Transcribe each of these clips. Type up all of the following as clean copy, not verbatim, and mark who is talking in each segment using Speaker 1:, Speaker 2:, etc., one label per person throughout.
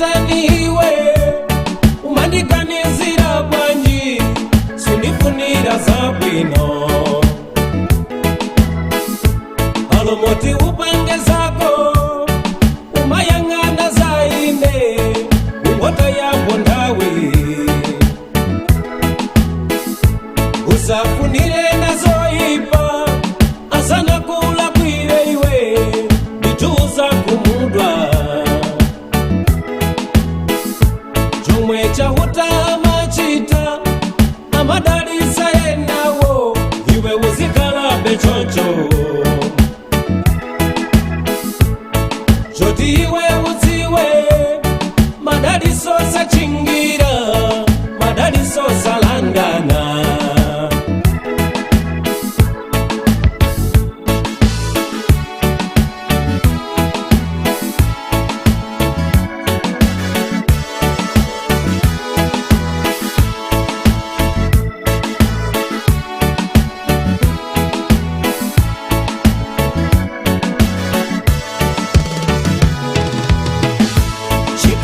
Speaker 1: satani iwe umandiganizira bwanji sundifunira zabwino alomoti upange zako umayang'ana zaine umota yako ndawe usafunire nazoipa asana kula kwire iwe bituza kumudwa chomwe chahuta amachita amadalisa enawo iwe uzikala bechocho choti iwe uziwe madaliso sachingira madaliso salangana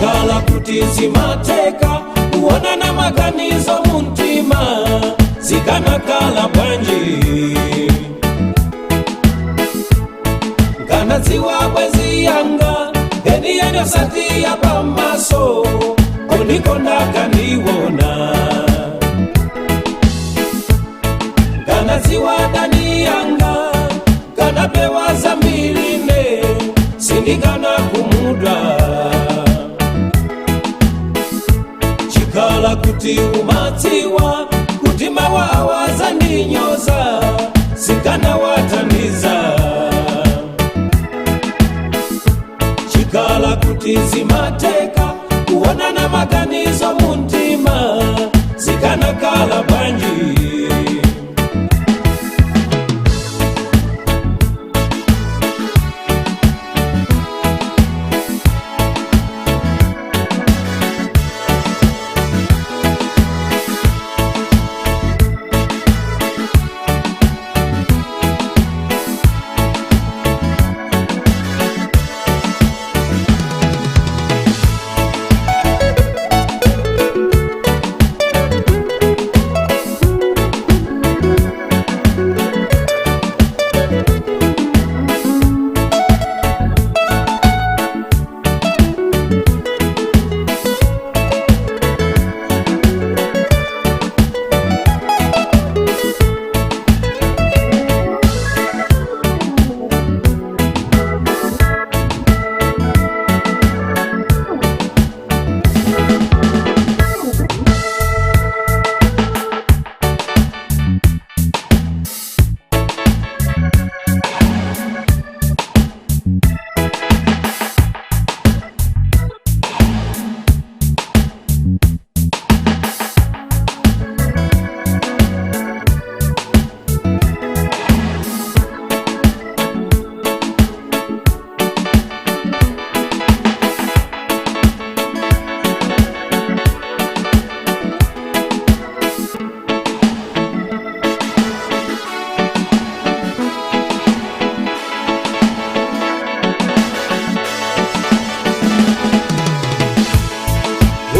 Speaker 1: kala kuti zimateka kuona na maganizo muntima zikanakala bwanji kana ziwabwe ziyanga eni yenyo satiya pamaso konikonaka ndiwona kana ziwadaniyanga kana pewa zambiline sindikana kumudwa kala kuti umatiwa kuti mawawa zandinyoza sikana wataniza chikala kuti zimateka kuona na maganizo muntima sikana kala bwanji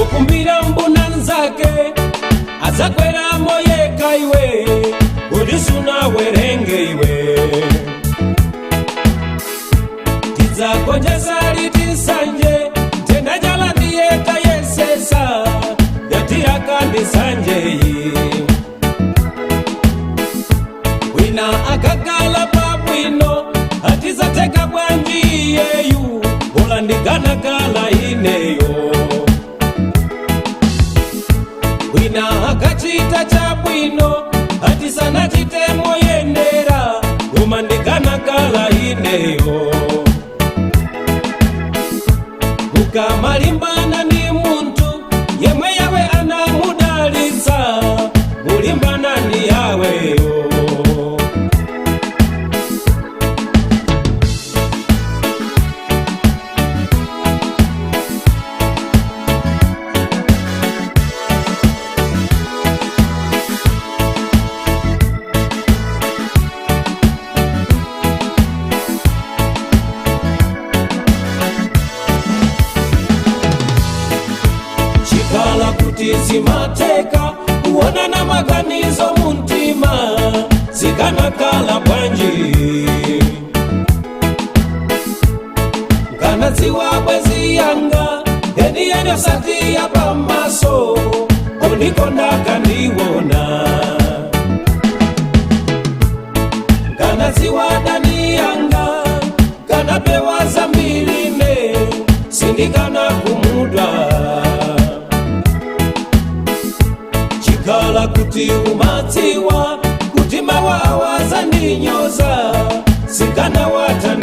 Speaker 1: ukumbira mbunanzake azakwera moyeka iwe udisuna werenge iwe tizakonjesa litisanje tenda jala dieta yesesa yatiyakandi sanjeyi wina akakala pabwino atizateka bwanji yeyu olandikana kala ineyo wina akachita chabwino atisana chitemo yendera umandikana kala ineyo ukamalimbana ni muntu yemwe yawe anamudalitsa ulimbana ni yaweyo maganizo muntima zikanakala bwanji. Nkanadziwa bwezi yanga eni osati ya pamaso onikonda kandiwona. Nkanadziwa dani yanga kanapewa zambiline sindikana kumudwa. Chikala kuti umatiwa kuti mawawa zandinyoza sikana wata